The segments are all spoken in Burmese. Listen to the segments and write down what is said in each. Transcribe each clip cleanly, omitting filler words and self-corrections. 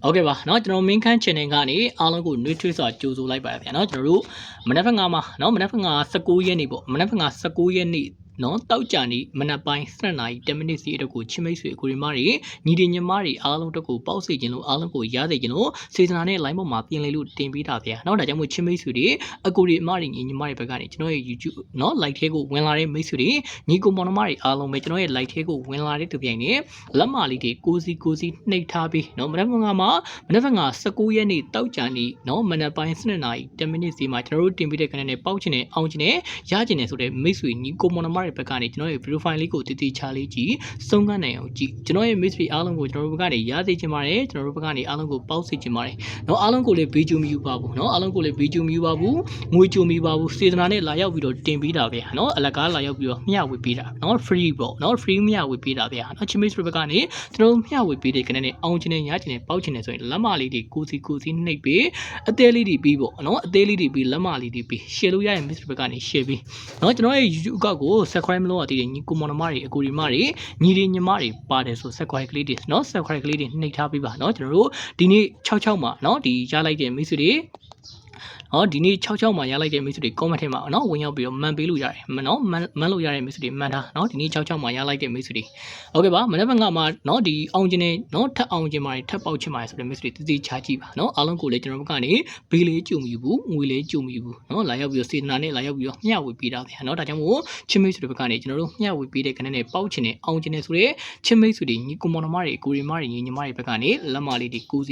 Okay ပါเนาะကျွန်တော် main ခန်း channel ကနေအားလုံးကိုနှွေးထွေးစွာကြိုဆိုလိုက်ပါရဗျာเนาะကျွန်တော်တို့မနက်ဖြန်ကမှာเนาะမနက်ဖြန်က19ရက်နေ့ပေါ့မနက်ဖြန်က19ရက်နေ့နော်တောက်ကြနေမနက်ပိုင်း7နာရီ10မိနစ်စီအတွက်ကိုချင်းမိတ်ဆွေကိုရီမတွေညီဒီညီမတွေအားလုံးတက်ကိုပေါက်စေခြင်းလို့အားလုံးကိုရစေခြင်းလို့စေတနာနဲ့ line ပေါ်မှာပြင်လေလို့တင်ပေးတာဗျာနော်ဒါကြောင့်မို့ချင်းမိတ်ဆွေတွေအကိုရီအမတွေညီညီမတွေဘက်ကနေကျွန်တော်ရဲ့ YouTube နော် like ထဲကိုဝင်လာတဲ့မိတ်ဆွေတွေညီကိုမောင်နှမတွေအားလုံးပဲကျွန်တော်ရဲ့ like ထဲကိုဝင်လာတဲ့သူပြိုင်နဲ့လက်မလေးတွေကိုစီနှိပ်ထားပြီးနော်မနက်ဖြန်က19ရက်နေ့တောက်ကြနေနော်မနက်ပိုင်း7နာရီ10မိနစ်စီမှာကျွန်တော်တို့တင်ပေးတဲ့ channel နဲ့ပေါက်ချင်တဲ့အောင်ချင်တဲ့ရချင်တဲ့ဆိုတဲ့မိတ်ဆွေညီကိုမောင်နှမတွေဘက်ကနေကျွန်တော်ရဲ့ video file လေးကိုတည်တည်ချလေးကြည့်စုံကနိုင်အောင်ကြည့်ကျွန်တော်ရဲ့ mystery အားလုံးကိုကျွန်တော်တို့ဘက်ကနေရစေချင်ပါတယ်ကျွန်တော်တို့ဘက်ကနေအားလုံးကိုပေါက်စေချင်ပါတယ်เนาะအားလုံးကိုလည်းဘေးကျူမယူပါဘူးเนาะအားလုံးကိုလည်းဘေးကျူမယူပါဘူးငွေကျူမယူပါဘူးစေတနာနဲ့လာရောက်ပြီးတော့တင်ပေးတာဗျာเนาะအလကားလာရောက်ပြီးတော့မျှဝေပေးတာเนาะ free ပေါ့เนาะ free မျှဝေပေးတာဗျာเนาะချင်း mystery ဘက်ကနေကျွန်တော်မျှဝေပေးတဲ့ channel နဲ့အောင်ချင်တဲ့ရချင်တဲ့ပေါက်ချင်တဲ့ဆိုရင်လက်မလေးတွေကိုစီနှိပ်ပေးအသေးလေးတွေပြီးပေါ့เนาะအသေးလေးတွေပြီးလက်မလေးတွေပြီး share လို့ရရင် mystery ဘက်ကနေ share ပြီးเนาะကျွန်တော်ရဲ့ YouTube အကောင့်ကို subscribe မလုပ်ရသေးတဲ့ညီကိုမောင်နှမတွေအကိုဒီမတွေညီတွေညီမတွေပါတယ်ဆို subscribe ကလေးတွေเนาะ subscribe ကလေးတွေနှိပ်ထားပေးပါเนาะကျွန်တော်တို့ဒီနေ့66မှာเนาะဒီရလိုက်တဲ့မိတ်ဆွေတွေဒီနေ့66မှာရလိုက်တဲ့မိတ်ဆွေတွေ comment ထဲမှာเนาะဝင်ရောက်ပြီးတော့မှန်ပေးလို့ရတယ်เนาะမှန်လို့ရတဲ့မိတ်ဆွေတွေမှန်တာเนาะဒီနေ့66မှာရလိုက်တဲ့မိတ်ဆွေတွေโอเคပါမနေ့ကမှเนาะဒီအောင်ကျင်နေเนาะထပ်အောင်ကျင်ပါတယ်ထပ်ပေါက်ချင်ပါတယ်ဆိုတဲ့မိတ်ဆွေတွေတည်ချကြည့်ပါเนาะအားလုံးကိုလည်းကျွန်တော်တို့ကနေဘေးလေးကြုံမယူဘူးငွေလေးကြုံမယူဘူးเนาะလာရောက်ပြီးတော့စေတနာနဲ့လာရောက်ပြီးတော့မျှဝေပေးတာဗျာเนาะဒါကြောင့်မို့ချင်းမိတ်ဆွေတွေဘက်ကနေကျွန်တော်တို့မျှဝေပေးတဲ့ channel နဲ့ပေါက်ချင်နေအောင်ကျင်နေဆိုတဲ့ချင်းမိတ်ဆွေတွေညီကိုမောင်နှမတွေကိုရီမတွေညီညီမတွေဘက်ကနေလက်မလေးတွေကိုစီ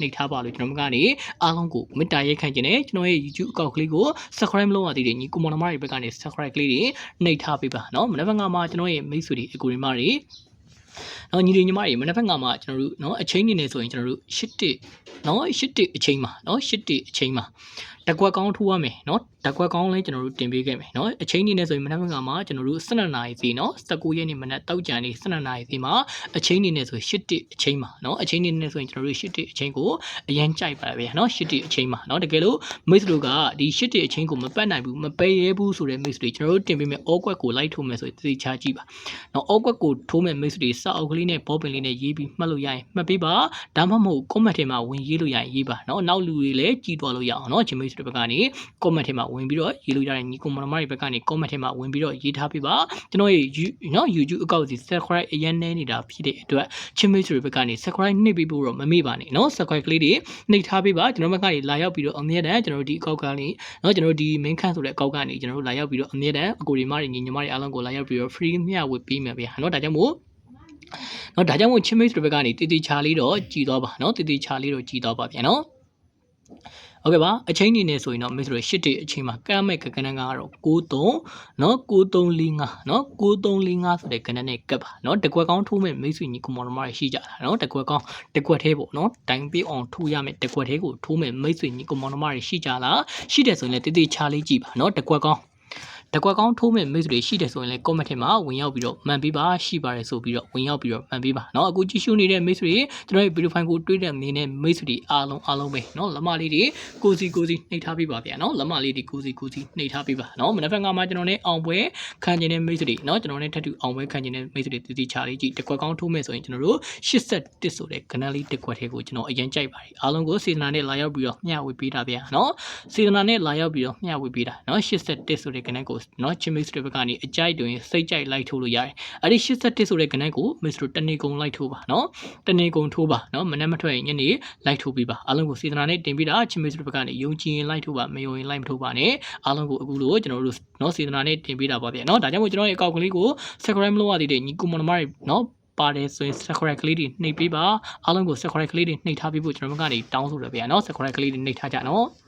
နှိပ်ထားပါလို့ကျွန်တော်တို့ကနေအားလုံးကိုမေတ္တာရက်ခံကျင်နေကျွန်တော်ရဲ့ YouTube အကောင့်ကလေးကို subscribe လုပ်ရသေးတယ်ညီကိုမောင်နှမတွေဘက်ကနေ subscribe ကလေးတွေနှိပ်ထားပေးပါเนาะမနေ့ကမှကျွန်တော်ရဲ့မိတ်ဆွေတွေအကိုရီမတွေနော်ညီလေးညီမတွေမနေ့ကမှကျွန်တော်တို့เนาะအချိန်နေနေဆိုရင်ကျွန်တော်တို့8เนาะ8အချိန်မှာเนาะ8အချိန်မှာတကွက်ကောင်းထိုးရမယ်เนาะတကွက်ကောင်းလဲကျွန်တော်တို့တင်ပေးခဲ့မယ်เนาะအချိန်နေနေဆိုရင်မနေ့ကမှကျွန်တော်တို့12နာရီစီเนาะ19ရက်နေ့မနက်တောက်ကြံနေ12နာရီစီမှာအချိန်နေနေဆို8အချိန်မှာเนาะအချိန်နေနေဆိုရင်ကျွန်တော်တို့8အချိန်ကိုအရန်ကြိုက်ပါဗျာเนาะ8အချိန်မှာเนาะတကယ်လို့မိတ်ဆွေတို့ကဒီ8အချိန်ကိုမပတ်နိုင်ဘူးမပယ်ရဲဘူးဆိုတဲ့မိတ်ဆွေတွေကျွန်တော်တို့တင်ပေးမယ်အောကွက်ကိုလိုက်ထိုးမယ်ဆိုရင်သိချကြည့်ပါเนาะအောကွက်ကိုထိုးမယ်မိတ်ဆွေတွေစောက်အုပ်ကလေးနဲ့ဘောပင်လေးနဲ့ရေးပြီးမှတ်လို့ရရင်မှတ်ပေးပါဒါမှမဟုတ် comment ထဲမှာဝင်ရေးလို့ရရင်ရေးပါเนาะနောက်လူတွေလည်းကြည်သွားလို့ရအောင်เนาะချင်းမိတ်ဆွေတွေဘက်ကနေ comment ထဲမှာဝင်ပြီးတော့ရေးလို့ရတယ်ညီကိုမောင်နှမတွေဘက်ကနေ comment ထဲမှာဝင်ပြီးတော့ရေးထားပေးပါကျွန်တော်ရဲ့เนาะ YouTube အကောင့်စီ subscribe အရင်နေနေတာဖြစ်တဲ့အတွက်ချင်းမိတ်ဆွေတွေဘက်ကနေ subscribe နှိပ်ပေးဖို့တော့မမေ့ပါနဲ့เนาะ subscribe ကလေးတွေနှိပ်ထားပေးပါကျွန်တော်ဘက်ကနေလာရောက်ပြီးတော့အမြဲတမ်းကျွန်တော်ဒီအကောင့်ကနေเนาะကျွန်တော်ဒီ main ခန်းဆိုတဲ့အကောင့်ကနေကျွန်တော်တို့လာရောက်ပြီးတော့အမြဲတမ်းအကိုဒီမတွေညီညီမတွေအားလုံးကိုလာရောက်ပြီးတော့ free မျှဝေပေးမယ်ဗျာเนาะဒါကြောင့်မို့နော်ဒါကြောင့်မို့ချင်းမိတ်ဆွေဘက်ကနေတည်တည်ချာလေးတော့ကြည်သွားပါเนาะတည်တည်ချာလေးတော့ကြည်သွားပါဗျာเนาะโอเคပါအချိန်နေနေဆိုရင်တော့မိတ်ဆွေ8တိအချိန်မှာကမ်းမဲ့ကဏ္ဍကတော့93เนาะ9345เนาะ9345ဆိုတဲ့ကဏ္ဍနဲ့ကပ်ပါเนาะတကွက်ကောင်းထိုးမဲ့မိတ်ဆွေညီကောင်မောင်တွေရှိကြတာเนาะတကွက်ကောင်းတကွက်သေးပေါ့เนาะတိုင်ပြအောင်ထိုးရမယ်တကွက်သေးကိုထိုးမဲ့မိတ်ဆွေညီကောင်မောင်တွေရှိကြလားရှိတယ်ဆိုရင်လည်းတည်တည်ချာလေးကြည့်ပါเนาะတကွက်ကောင်းထိုးမဲ့မိတ်ဆွေတွေရှိတယ်ဆိုရင်လည်း comment ထဲမှာဝင်ရောက်ပြီးတော့မှန်ပေးပါရှိပါတယ်ဆိုပြီးတော့ဝင်ရောက်ပြီးတော့မှန်ပေးပါเนาะအခုကြည့်ရှုနေတဲ့မိတ်ဆွေတွေကျွန်တော်ရဲ့ video file ကိုတွေးတဲ့အနေနဲ့မိတ်ဆွေတွေအားလုံးပဲเนาะလက်မလေးတွေကိုစီနှိပ်ထားပေးပါဗျာเนาะလက်မလေးတွေကိုစီနှိပ်ထားပေးပါเนาะမနေ့ကမှကျွန်တော်နဲ့အောင်ပွဲခံကျင်တဲ့မိတ်ဆွေတွေเนาะကျွန်တော်နဲ့ထပ်တူအောင်ပွဲခံကျင်တဲ့မိတ်ဆွေတွေတည်ချလေးကြည့်တကွက်ကောင်းထိုးမဲ့ဆိုရင်ကျွန်တော်တို့81ဆိုတဲ့ canal လေးတစ်ခွက်ထဲကိုကျွန်တော်အရင်ကြိုက်ပါတယ်အားလုံးကိုစေတနာနဲ့လာရောက်ပြီးတော့မျှဝေပေးတာဗျာเนาะစေတနာနဲ့လာရောက်ပြီးတော့မျှဝေပေးတာเนาะ81ဆိုတဲ့ canal ကိုเนาะချင်းမိတ်ဆွေဘက်ကနေအကြိုက်တွင်စိတ်ကြိုက်လိုက်ထိုးလို့ရတယ်အဲ့ဒီ81ဆိုတဲ့ canal ကိုမိတ်ဆွေတနေ့ကုန်လိုက်ထိုးပါเนาะတနေ့ကုန်ထိုးပါเนาะမနေ့မထွက်ရင်ညနေလိုက်ထိုးပေးပါအားလုံးကိုစေတနာနဲ့တင်ပေးတာချင်းမိတ်ဆွေဘက်ကနေယုံကြည်ရင်လိုက်ထိုးပါမယုံရင်လိုက်မထိုးပါနဲ့အားလုံးကိုအခုလိုကျွန်တော်တို့เนาะစေတနာနဲ့တင်ပေးတာပါဗျာเนาะဒါကြောင့်မို့ကျွန်တော်ရဲ့အကောင့်ကလေးကို subscribe မလုပ်ရသေးတဲ့ညီကိုမောင်နှမတွေเนาะပါတယ်ဆိုရင် subscribe ကလေးတွေနှိပ်ပေးပါအားလုံးကို subscribe ကလေးတွေနှိပ်ထားပေးဖို့ကျွန်တော်တို့ကနေတောင်းဆိုရဗျာเนาะ subscribe ကလေးတွေနှိပ်ထားကြเนาะ